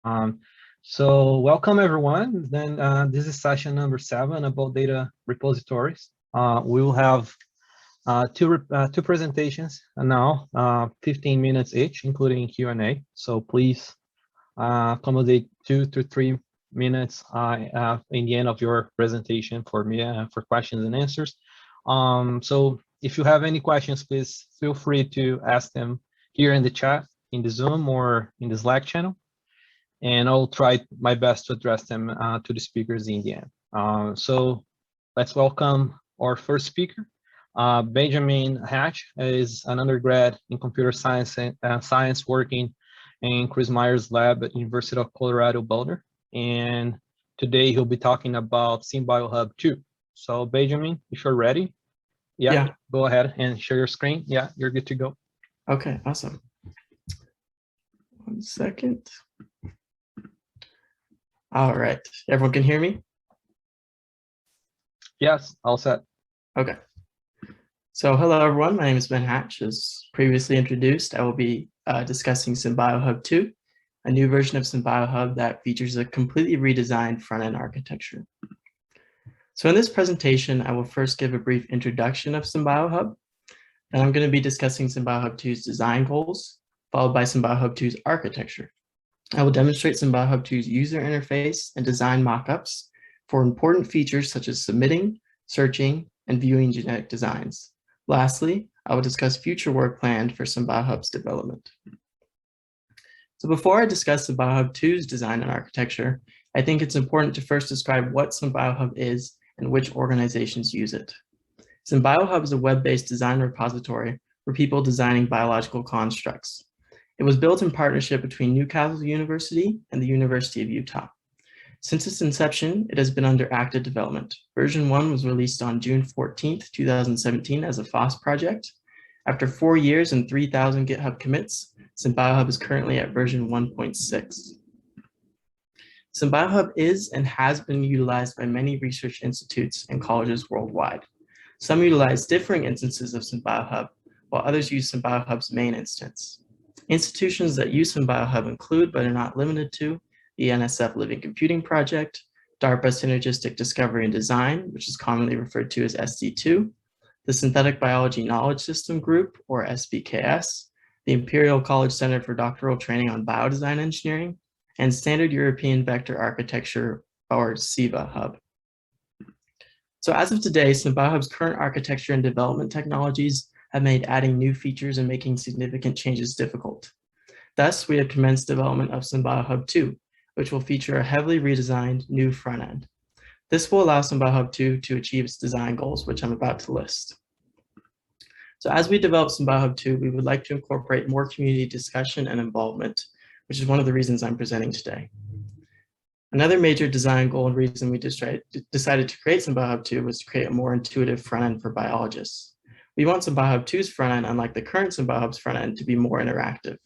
Um, so welcome everyone. Then this is session number 7 about data repositories. We will have two presentations now, 15 minutes each, including Q&A. So please accommodate 2 to 3 minutes in the end of your presentation for me for questions and answers. So if you have any questions, please feel free to ask them here in the chat, in the Zoom or in the Slack channel, and I'll try my best to address them to the speakers in the end. So let's welcome our first speaker. Benjamin Hatch is an undergrad in computer science working in Chris Meyer's lab at University of Colorado Boulder. And today he'll be talking about SynBioHub 2. So Benjamin, if you're ready, yeah, go ahead and share your screen. Yeah, you're good to go. Okay, awesome. 1 second. All right, everyone can hear me? Yes, all set. Okay. So hello everyone, my name is Ben Hatch. As previously introduced, I will be discussing SynBioHub 2, a new version of SynBioHub that features a completely redesigned front-end architecture. So in this presentation, I will first give a brief introduction of SynBioHub. Then I'm going to be discussing SynBioHub 2's design goals, followed by SynBioHub 2's architecture. I will demonstrate SynBioHub 2's user interface and design mockups for important features such as submitting, searching, and viewing genetic designs. Lastly, I will discuss future work planned for SynBioHub's development. So before I discuss SynBioHub 2's design and architecture, I think it's important to first describe what SynBioHub is and which organizations use it. SynBioHub is a web-based design repository for people designing biological constructs. It was built in partnership between Newcastle University and the University of Utah. Since its inception, it has been under active development. Version 1 was released on June 14th, 2017 as a FOSS project. After 4 years and 3,000 GitHub commits, SynBioHub is currently at version 1.6. SynBioHub is and has been utilized by many research institutes and colleges worldwide. Some utilize differing instances of SynBioHub, while others use SynBioHub's main instance. Institutions that use SynBioHub include, but are not limited to, the NSF Living Computing Project, DARPA Synergistic Discovery and Design, which is commonly referred to as SD2, the Synthetic Biology Knowledge System Group, or SBKS, the Imperial College Center for Doctoral Training on Biodesign Engineering, and Standard European Vector Architecture, or SEVA Hub. So as of today, SynBioHub's current architecture and development technologies have made adding new features and making significant changes difficult. Thus, we have commenced development of SynBioHub 2, which will feature a heavily redesigned new front end. This will allow SynBioHub 2 to achieve its design goals, which I'm about to list. So as we develop SynBioHub 2, we would like to incorporate more community discussion and involvement, which is one of the reasons I'm presenting today. Another major design goal and reason we decided to create SynBioHub 2 was to create a more intuitive front end for biologists. We want SynBioHub 2's front end, unlike the current SynBioHub's front end, to be more interactive.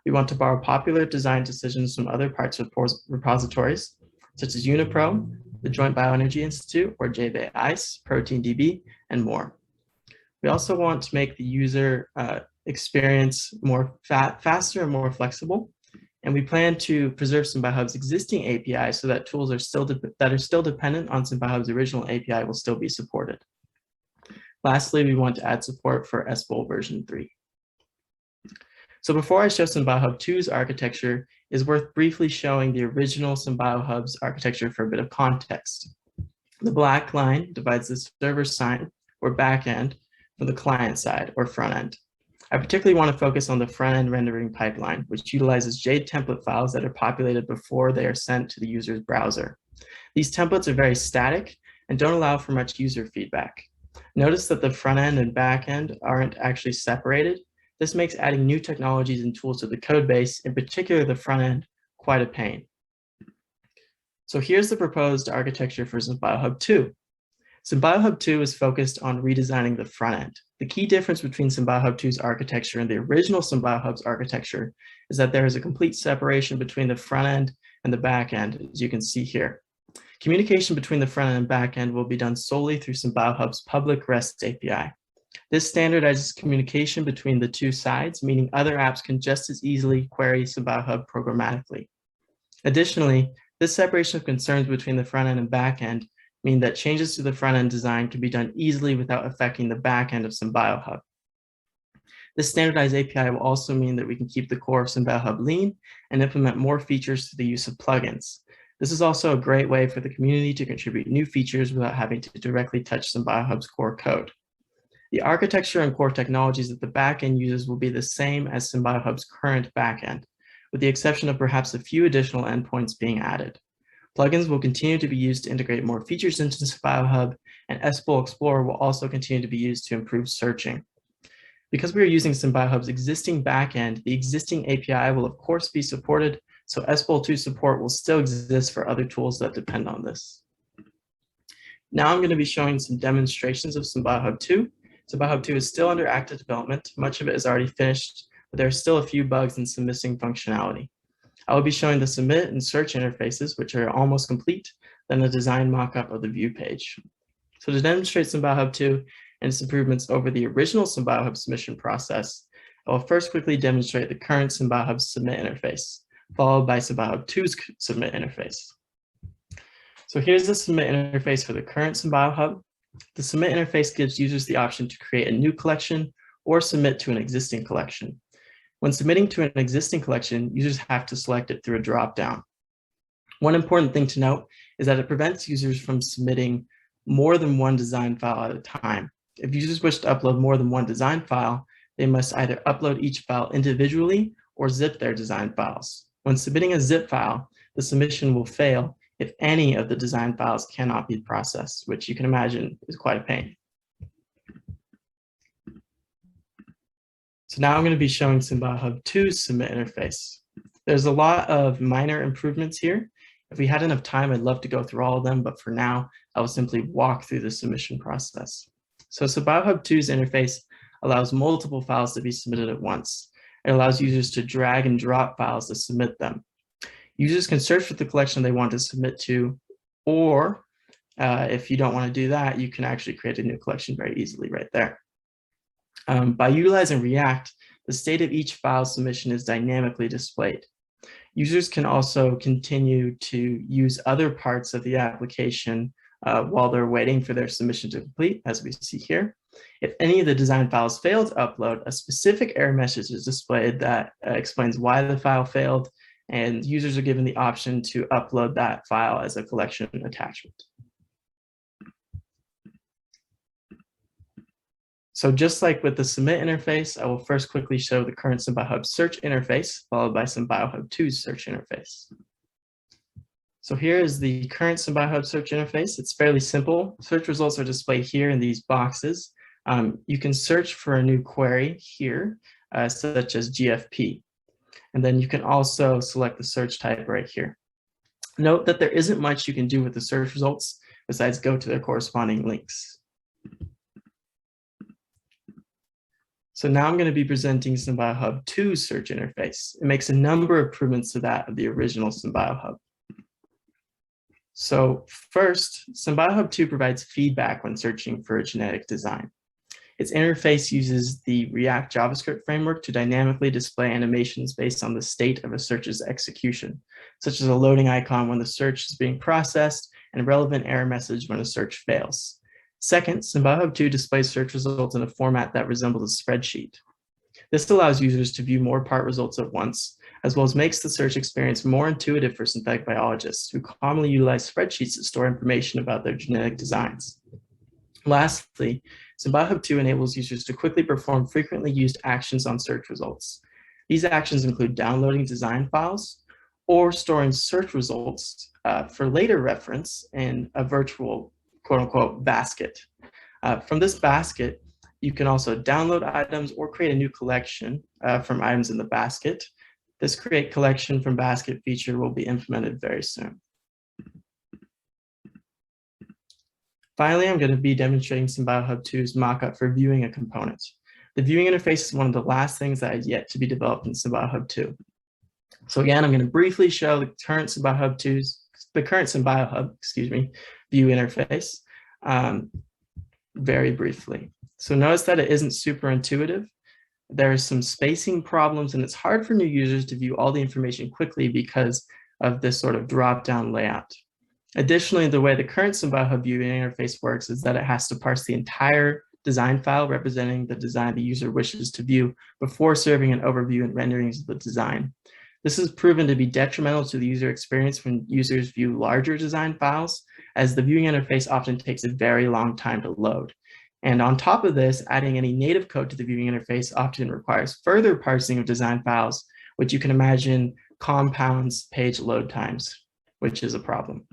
We want to borrow popular design decisions from other parts of repositories, such as UniPro, the Joint Bioenergy Institute, or JBICE, ProteinDB, and more. We also want to make the user experience more faster and more flexible. And we plan to preserve SynBioHub's existing API so that tools are still dependent on SynBioHub's original API will still be supported. Lastly, we want to add support for SBOL version 3. So before I show SynBioHub 2's architecture, it's worth briefly showing the original SynBioHub's architecture for a bit of context. The black line divides the server side, or backend, from the client side, or front end. I particularly want to focus on the front-end rendering pipeline, which utilizes JADE template files that are populated before they are sent to the user's browser. These templates are very static and don't allow for much user feedback. Notice that the front-end and back-end aren't actually separated. This makes adding new technologies and tools to the code base, in particular the front-end, quite a pain. So here's the proposed architecture for SynBioHub 2. SynBioHub 2 is focused on redesigning the front end. The key difference between SynBioHub 2's architecture and the original SynBioHub's architecture is that there is a complete separation between the front end and the back end, as you can see here. Communication between the front end and back end will be done solely through SynBioHub's public REST API. This standardizes communication between the two sides, meaning other apps can just as easily query SynBioHub programmatically. Additionally, this separation of concerns between the front end and back end mean that changes to the front end design can be done easily without affecting the back end of SymBioHub. This standardized API will also mean that we can keep the core of SymBioHub lean and implement more features through the use of plugins. This is also a great way for the community to contribute new features without having to directly touch SymBioHub's core code. The architecture and core technologies that the backend uses will be the same as SymBioHub's current backend, with the exception of perhaps a few additional endpoints being added. Plugins will continue to be used to integrate more features into SymBioHub, and SBOL Explorer will also continue to be used to improve searching. Because we are using SymBioHub's existing backend, the existing API will of course be supported, so SBOL 2 support will still exist for other tools that depend on this. Now I'm going to be showing some demonstrations of SymBioHub 2. SymBioHub 2 is still under active development. Much of it is already finished, but there are still a few bugs and some missing functionality. I will be showing the submit and search interfaces, which are almost complete, then a design mockup of the view page. So to demonstrate SymBioHub 2 and its improvements over the original SymBioHub submission process, I will first quickly demonstrate the current SymBioHub submit interface, followed by SymBioHub 2's submit interface. So here's the submit interface for the current SymBioHub. The submit interface gives users the option to create a new collection or submit to an existing collection. When submitting to an existing collection, users have to select it through a drop-down. One important thing to note is that it prevents users from submitting more than one design file at a time. If users wish to upload more than one design file, they must either upload each file individually or zip their design files. When submitting a zip file, the submission will fail if any of the design files cannot be processed, which you can imagine is quite a pain. So now I'm going to be showing SymBioHub 2's submit interface. There's a lot of minor improvements here. If we had enough time, I'd love to go through all of them, but for now, I will simply walk through the submission process. So SymBioHub 2's interface allows multiple files to be submitted at once. It allows users to drag and drop files to submit them. Users can search for the collection they want to submit to, or if you don't want to do that, you can actually create a new collection very easily right there. By utilizing React, the state of each file submission is dynamically displayed. Users can also continue to use other parts of the application while they're waiting for their submission to complete, as we see here. If any of the design files fail to upload, a specific error message is displayed that explains why the file failed, and users are given the option to upload that file as a collection attachment. So just like with the submit interface, I will first quickly show the current SymBioHub search interface, followed by SymBioHub 2's search interface. So here is the current SymBioHub search interface. It's fairly simple. Search results are displayed here in these boxes. You can search for a new query here, such as GFP. And then you can also select the search type right here. Note that there isn't much you can do with the search results besides go to their corresponding links. So now I'm going to be presenting SymBioHub 2's search interface. It makes a number of improvements to that of the original SymBioHub. So first, SymBioHub 2 provides feedback when searching for a genetic design. Its interface uses the React JavaScript framework to dynamically display animations based on the state of a search's execution, such as a loading icon when the search is being processed and a relevant error message when a search fails. Second, SymBioHub 2 displays search results in a format that resembles a spreadsheet. This allows users to view more part results at once, as well as makes the search experience more intuitive for synthetic biologists who commonly utilize spreadsheets to store information about their genetic designs. Lastly, SymBioHub 2 enables users to quickly perform frequently used actions on search results. These actions include downloading design files or storing search results for later reference in a virtual quote-unquote basket. From this basket, you can also download items or create a new collection from items in the basket. This create collection from basket feature will be implemented very soon. Finally, I'm going to be demonstrating SymBioHub 2's mockup for viewing a component. The viewing interface is one of the last things that is yet to be developed in SymBioHub 2. So again, I'm going to briefly show the current SymBioHub view interface very briefly. So notice that it isn't super intuitive. There are some spacing problems, and it's hard for new users to view all the information quickly because of this sort of drop-down layout. Additionally, the way the current SymBioHub viewing interface works is that it has to parse the entire design file representing the design the user wishes to view before serving an overview and renderings of the design. This is proven to be detrimental to the user experience when users view larger design files, as the viewing interface often takes a very long time to load. And on top of this, adding any native code to the viewing interface often requires further parsing of design files, which you can imagine compounds page load times, which is a problem.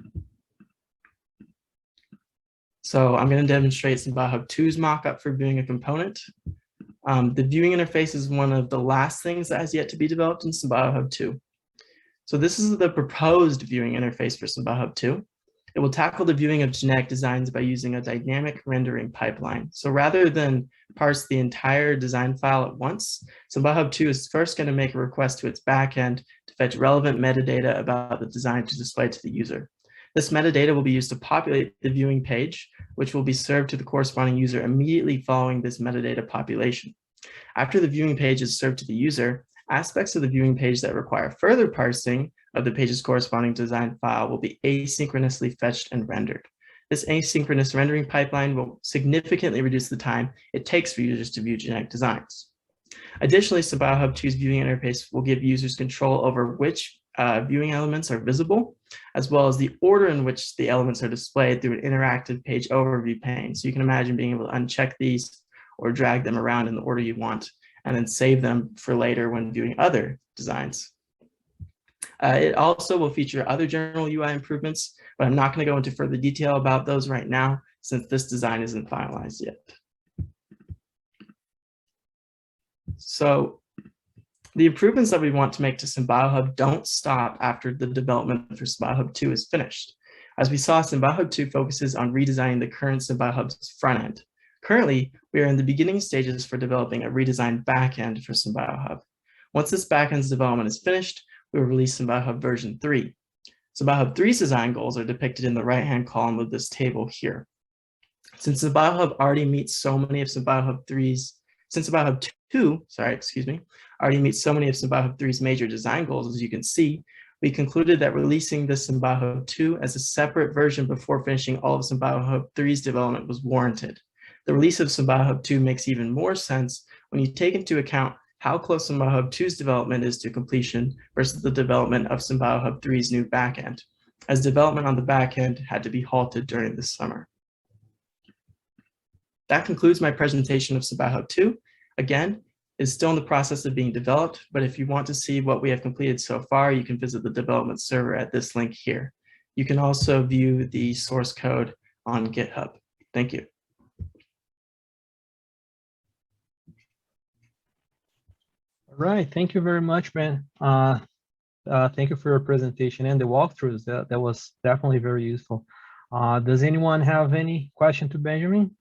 So I'm going to demonstrate SymBioHub 2's mockup for viewing a component. The viewing interface is one of the last things that has yet to be developed in SymBioHub 2. So this is the proposed viewing interface for SymBioHub 2. It will tackle the viewing of genetic designs by using a dynamic rendering pipeline. So rather than parse the entire design file at once, SymBioHub 2 is first going to make a request to its backend to fetch relevant metadata about the design to display to the user. This metadata will be used to populate the viewing page, which will be served to the corresponding user immediately following this metadata population. After the viewing page is served to the user, aspects of the viewing page that require further parsing of the page's corresponding design file will be asynchronously fetched and rendered. This asynchronous rendering pipeline will significantly reduce the time it takes for users to view genetic designs. Additionally, SymBioHub 2's viewing interface will give users control over which viewing elements are visible, as well as the order in which the elements are displayed through an interactive page overview pane. So you can imagine being able to uncheck these or drag them around in the order you want, and then save them for later when viewing other designs. It also will feature other general UI improvements, but I'm not going to go into further detail about those right now, since this design isn't finalized yet. So the improvements that we want to make to SymBioHub don't stop after the development for SymBioHub 2 is finished. As we saw, SymBioHub 2 focuses on redesigning the current SymBioHub's front end. Currently, we are in the beginning stages for developing a redesigned backend for SymBioHub. Once this backend's development is finished, we will release SymBioHub version 3. SymBioHub 3's design goals are depicted in the right-hand column of this table here. Since SymBioHub already meets so many of SymBioHub 2's already meets so many of SymBioHub 3's major design goals, as you can see, we concluded that releasing this SymBioHub 2 as a separate version before finishing all of SymBioHub 3's development was warranted. The release of SymBioHub 2 makes even more sense when you take into account how close SymBioHub 2's development is to completion versus the development of SymBioHub 3's new backend, as development on the backend had to be halted during the summer. That concludes my presentation of SymBioHub 2. Again, it's still in the process of being developed, but if you want to see what we have completed so far, you can visit the development server at this link here. You can also view the source code on GitHub. Thank you. All right, thank you very much, Ben. Thank you for your presentation and the walkthroughs. That was definitely very useful. Does anyone have any question to Benjamin?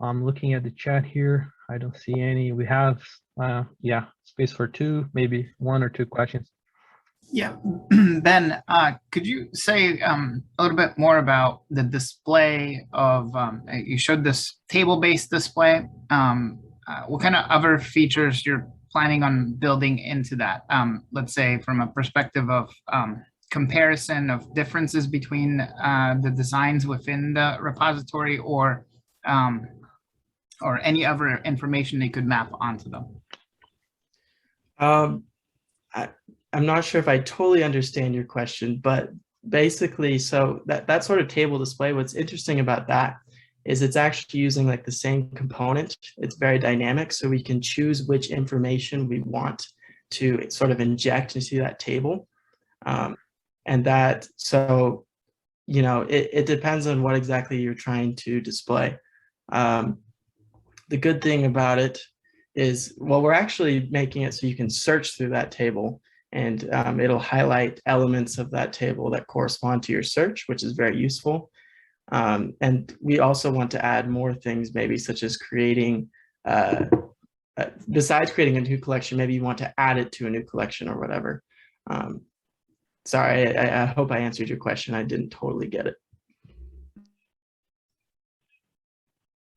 I'm looking at the chat here. I don't see any. We have, yeah, space for two, maybe one or two questions. Yeah, Ben, could you say a little bit more about the display of, you showed this table-based display. What kind of other features you're planning on building into that? Let's say from a perspective of comparison of differences between the designs within the repository, or any other information they could map onto them. I'm not sure if I totally understand your question, but basically, so that sort of table display, what's interesting about that is it's actually using like the same component. It's very dynamic, so we can choose which information we want to sort of inject into that table. And that, so, you know, it depends on what exactly you're trying to display. The good thing about it is, well, we're actually making it so you can search through that table, and it'll highlight elements of that table that correspond to your search, which is very useful. And we also want to add more things, maybe such as creating, besides creating a new collection, maybe you want to add it to a new collection or whatever. Sorry, I hope I answered your question. I didn't totally get it.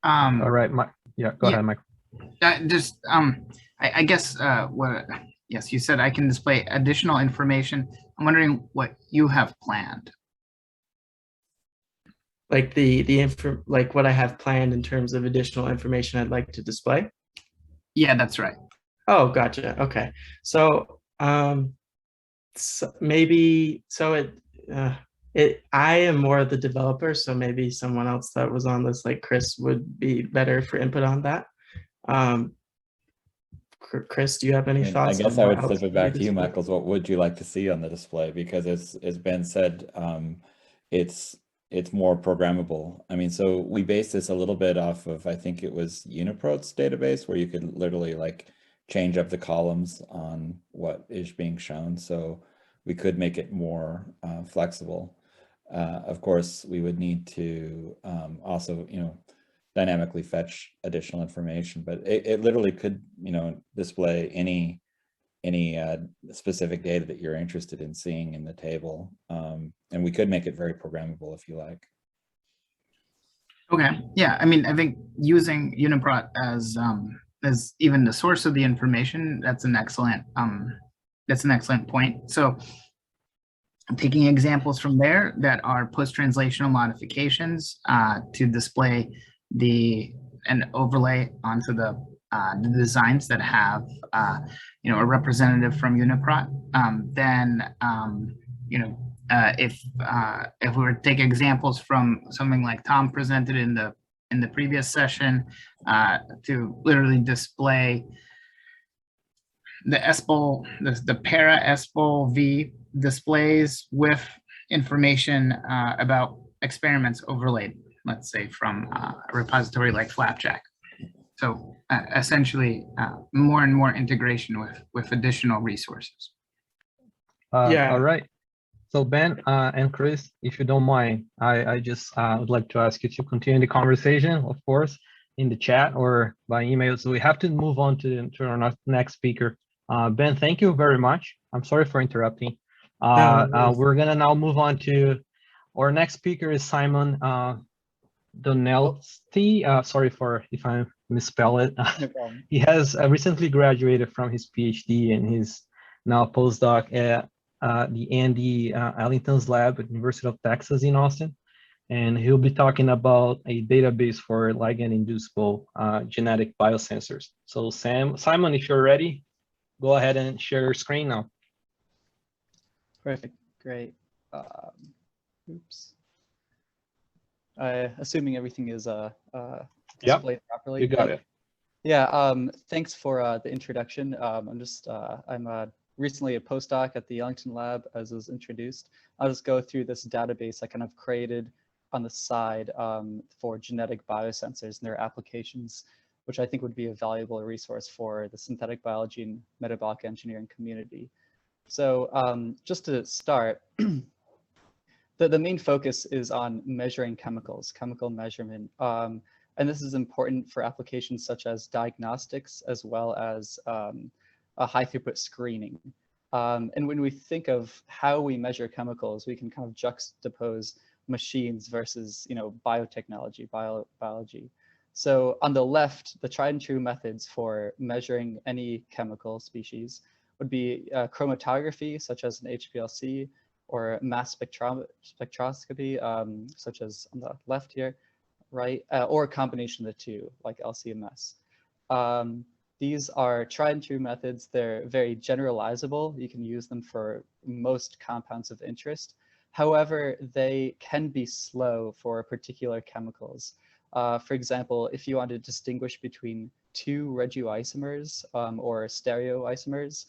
All right, yeah, go ahead, Mike. Just, I guess what yes, you said I can display additional information. I'm wondering what you have planned. Like like what I have planned in terms of additional information I'd like to display. Yeah, that's right. Oh, gotcha. Okay. So, I am more of the developer, so maybe someone else that was on this, like Chris, would be better for input on that. Chris, do you have any thoughts? I guess on I what would flip else it back be to you, displayed? Michaels. What would you like to see on the display? Because as Ben said, it's more programmable. I mean, so we based this a little bit off of, I think it was Uniprote's database, where you could literally like change up the columns on what is being shown. So we could make it more flexible. Of course, we would need to also, dynamically fetch additional information, but it literally could, display any specific data that you're interested in seeing in the table. And we could make it very programmable if you like. Okay. Yeah. I mean, I think using Uniprot as even the source of the information, that's an excellent point. So taking examples from there that are post-translational modifications to display and overlay onto the designs that have a representative from Uniprot, then if we were to take examples from something like Tom presented in the previous session, to literally display the ESPOL, the para ESPOL V displays with information about experiments overlaid, let's say from a repository like Flapjack. So essentially more and more integration with additional resources. Yeah. All right. So Ben and Chris, if you don't mind, I just would like to ask you to continue the conversation, of course, in the chat or by email. So we have to move on to our next speaker. Ben, thank you very much. I'm sorry for interrupting. We're gonna now move on to our next speaker is Simon Donelty. Sorry for if I misspell it. No problem. He has recently graduated from his PhD and he's now a postdoc at the Andy Allington's lab at University of Texas in Austin. And he'll be talking about a database for ligand-inducible genetic biosensors. So Simon, if you're ready, go ahead and share your screen now. Perfect. Great. Oops. Assuming everything is displayed properly. You got it. Yeah. Thanks for the introduction. I'm recently a postdoc at the Ellington lab, as was introduced. I'll just go through this database I kind of created on the side for genetic biosensors and their applications, which I think would be a valuable resource for the synthetic biology and metabolic engineering community. So just to start, the main focus is on measuring chemicals, chemical measurement. And this is important for applications such as diagnostics, as well as a high throughput screening. And when we think of how we measure chemicals, we can kind of juxtapose machines versus, biotechnology, biology. So on the left, the tried and true methods for measuring any chemical species would be chromatography, such as an HPLC, or mass spectroscopy, such as on the left here, right? Or a combination of the two, like LC-MS. These are tried and true methods. They're very generalizable. You can use them for most compounds of interest. However, they can be slow for particular chemicals. For example, if you want to distinguish between two regioisomers or stereoisomers,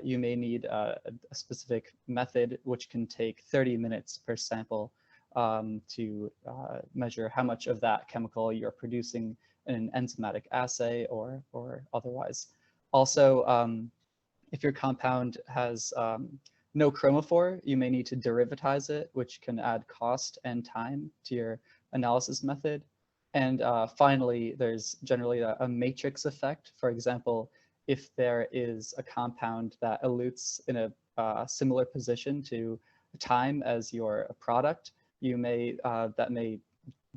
you may need a specific method which can take 30 minutes per sample to measure how much of that chemical you're producing in an enzymatic assay or otherwise. Also, if your compound has no chromophore, you may need to derivatize it, which can add cost and time to your analysis method. And finally, there's generally a matrix effect. For example, if there is a compound that elutes in a similar position to time as your product, that may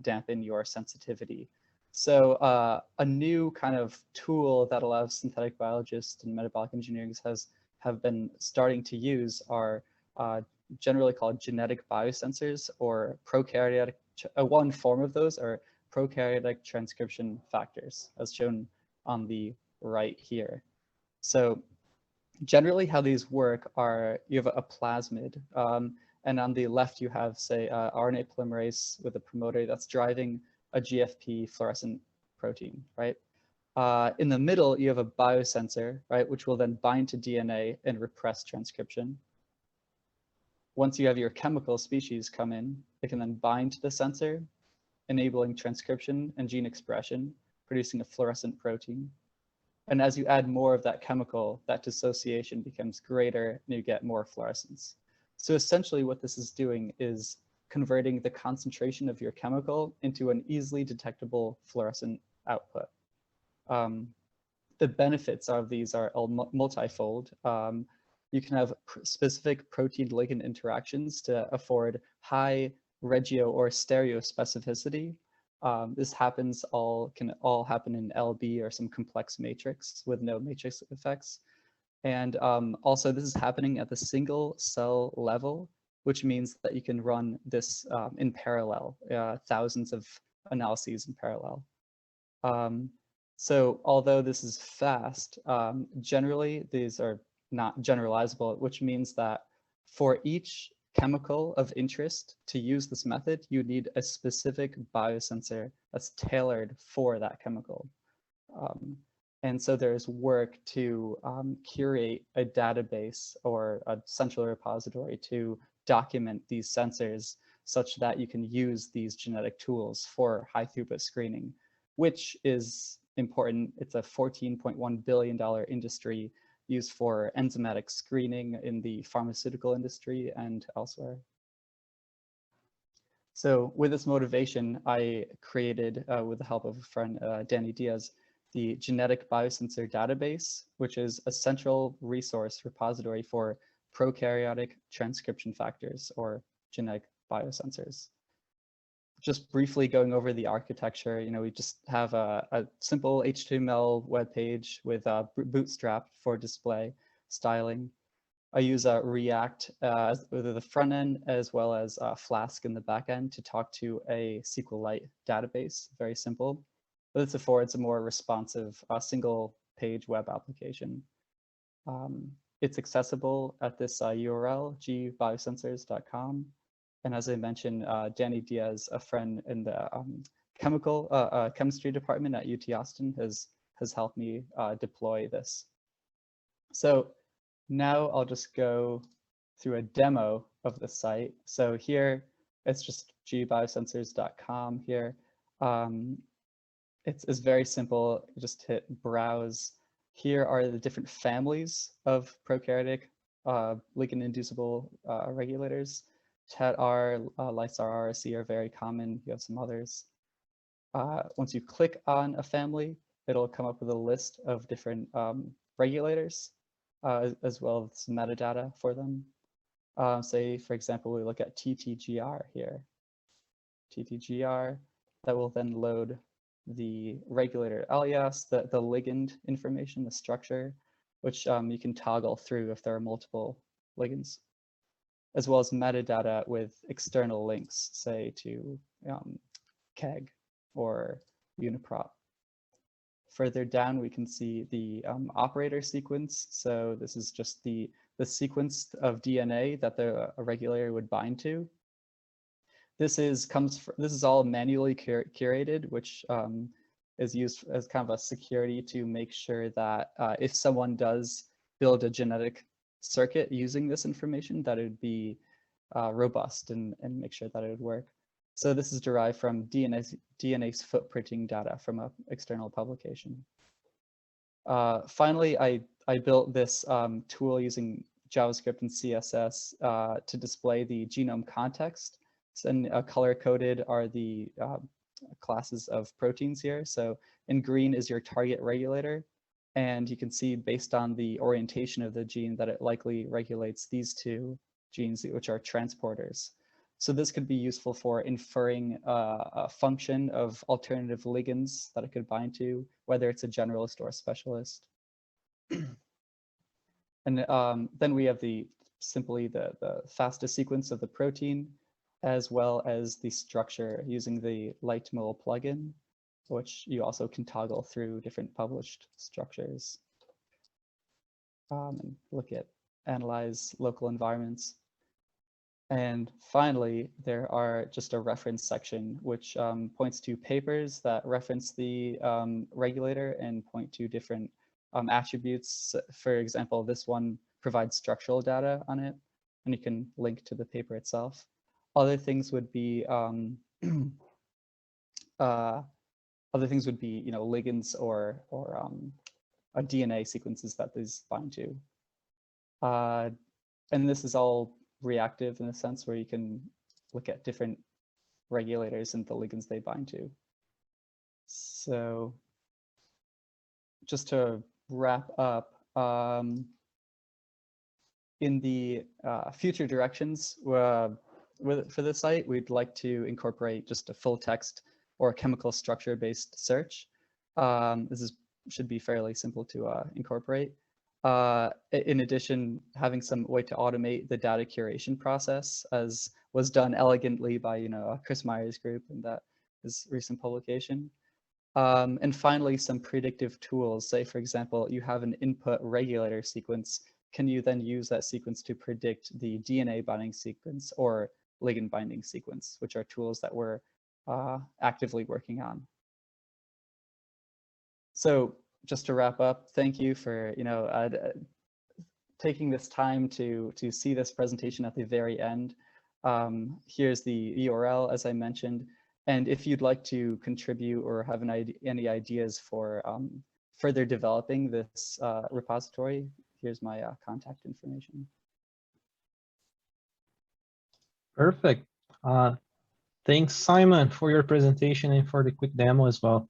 dampen your sensitivity. So a new kind of tool that allows synthetic biologists and metabolic engineering have been starting to use are generally called genetic biosensors, or prokaryotic. One form of those are prokaryotic transcription factors, as shown on the right here. So generally how these work are, you have a plasmid, and on the left you have, say, RNA polymerase with a promoter that's driving a GFP fluorescent protein, right? In the middle, you have a biosensor, right, which will then bind to DNA and repress transcription. Once you have your chemical species come in, it can then bind to the sensor, enabling transcription and gene expression, producing a fluorescent protein. And as you add more of that chemical, that dissociation becomes greater and you get more fluorescence. So essentially what this is doing is converting the concentration of your chemical into an easily detectable fluorescent output. The benefits of these are multifold. You can have specific protein ligand interactions to afford high regio or stereo specificity. This can all happen in LB or some complex matrix with no matrix effects. And also this is happening at the single cell level, which means that you can run this in parallel, thousands of analyses in parallel. So although this is fast, generally these are not generalizable, which means that for each chemical of interest to use this method, you need a specific biosensor that's tailored for that chemical. And so there's work to curate a database or a central repository to document these sensors such that you can use these genetic tools for high throughput screening, which is important. It's a $14.1 billion industry used for enzymatic screening in the pharmaceutical industry and elsewhere. So with this motivation, I created, with the help of a friend, Danny Diaz, the Genetic Biosensor Database, which is a central resource repository for prokaryotic transcription factors, or genetic biosensors. Just briefly going over the architecture, we just have a simple HTML web page with Bootstrap for display styling. I use React with the front end as well as Flask in the back end to talk to a SQLite database. Very simple, but this affords a more responsive single page web application. It's accessible at this URL, gbiosensors.com. And as I mentioned, Danny Diaz, a friend in the chemistry department at UT Austin, has helped me deploy this. So now I'll just go through a demo of the site. So here, it's just gbiosensors.com here. It's very simple. You just hit browse. Here are the different families of prokaryotic ligand-inducible regulators. TET-R, LYSAR, RSE are very common. You have some others. Once you click on a family, it'll come up with a list of different regulators, as well as metadata for them. Say, for example, we look at TTGR here. TTGR, that will then load the regulator alias, the ligand information, the structure, which you can toggle through if there are multiple ligands, as well as metadata with external links, say to KEGG or Uniprot. Further down, we can see the operator sequence. So this is just the sequence of DNA that the regulator would bind to. This is all manually curated, which is used as kind of a security to make sure that if someone does build a genetic circuit using this information, that it would be robust and make sure that it would work. So this is derived from DNA's footprinting data from an external publication. Finally, I built this tool using JavaScript and CSS to display the genome context. And color-coded are the classes of proteins here. So in green is your target regulator. And you can see based on the orientation of the gene that it likely regulates these two genes, which are transporters. So this could be useful for inferring a function of alternative ligands that it could bind to, whether it's a generalist or a specialist. And then we have simply the fastest sequence of the protein, as well as the structure using the Lightmill plugin, which you also can toggle through different published structures. And analyze local environments. And finally, there are just a reference section, which points to papers that reference the regulator and point to different attributes. For example, this one provides structural data on it, and you can link to the paper itself. Other things would be ligands or DNA sequences that these bind to. And this is all reactive in a sense where you can look at different regulators and the ligands they bind to. So just to wrap up, in the future directions for the site, we'd like to incorporate just a full text or a chemical structure based search. This should be fairly simple to incorporate. In addition, having some way to automate the data curation process, as was done elegantly by Chris Meyer's group in his recent publication. And finally, some predictive tools. Say, for example, you have an input regulator sequence. Can you then use that sequence to predict the DNA binding sequence or ligand binding sequence, which are tools that we're actively working on. So just to wrap up, thank you for taking this time to see this presentation at the very end. Here's the URL, as I mentioned. And if you'd like to contribute or have any ideas for further developing this repository, here's my contact information. Perfect. Thanks, Simon, for your presentation and for the quick demo as well.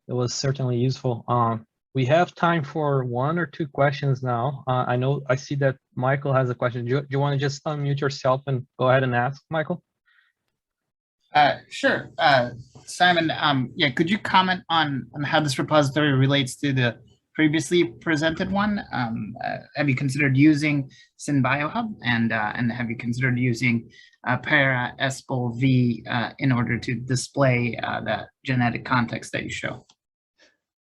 It was certainly useful. We have time for 1 or 2 questions now. I see that Michael has a question. Do you want to just unmute yourself and go ahead and ask, Michael? Sure. Simon, yeah, could you comment on how this repository relates to the previously presented one? Have you considered using SynBioHub, and have you considered using para-espol-v in order to display the genetic context that you show?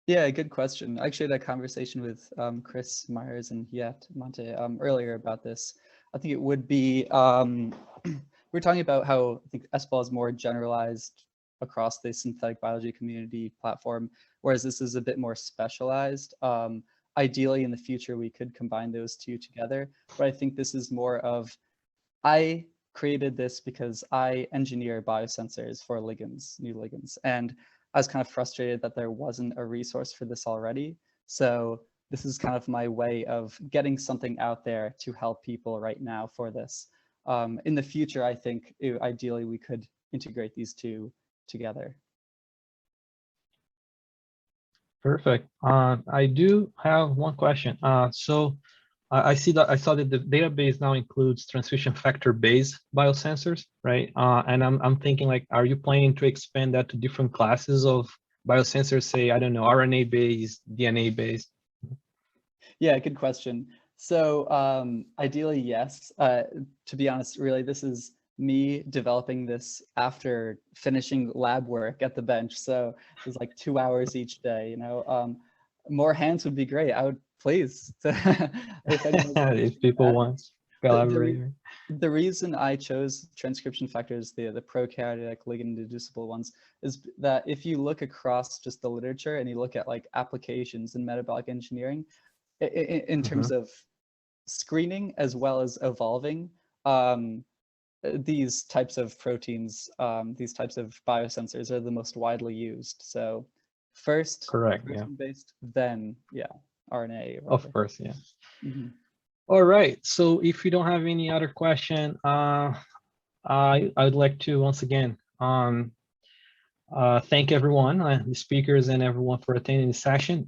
Yeah, good question. I actually had a conversation with Chris Myers and Jeanet Mante earlier about this. I think it would be, we're talking about how I think espol is more generalized across the synthetic biology community platform, whereas this is a bit more specialized. Ideally, in the future, we could combine those two together, but I think this is more of, I created this because I engineer biosensors for ligands, new ligands, and I was kind of frustrated that there wasn't a resource for this already. So this is kind of my way of getting something out there to help people right now for this. In the future, I think ideally we could integrate these two together. Perfect. I do have one question. So I saw that the database now includes transcription factor-based biosensors, right? And I'm thinking, like, are you planning to expand that to different classes of biosensors? Say, I don't know, RNA-based, DNA-based. Yeah, good question. So ideally, yes. To be honest, really, this is me developing this after finishing lab work at the bench. So it was like 2 hours each day. More hands would be great. I would please. If people want collaborator. The reason I chose transcription factors, the prokaryotic ligand-inducible ones, is that if you look across just the literature and you look at like applications in metabolic engineering, in terms of screening as well as evolving, these types of proteins, these types of biosensors are the most widely used. So first, correct, protein-based, then RNA. Of course, yeah. Mm-hmm. All right. So if you don't have any other question, I'd like to once again thank everyone, the speakers and everyone for attending the session.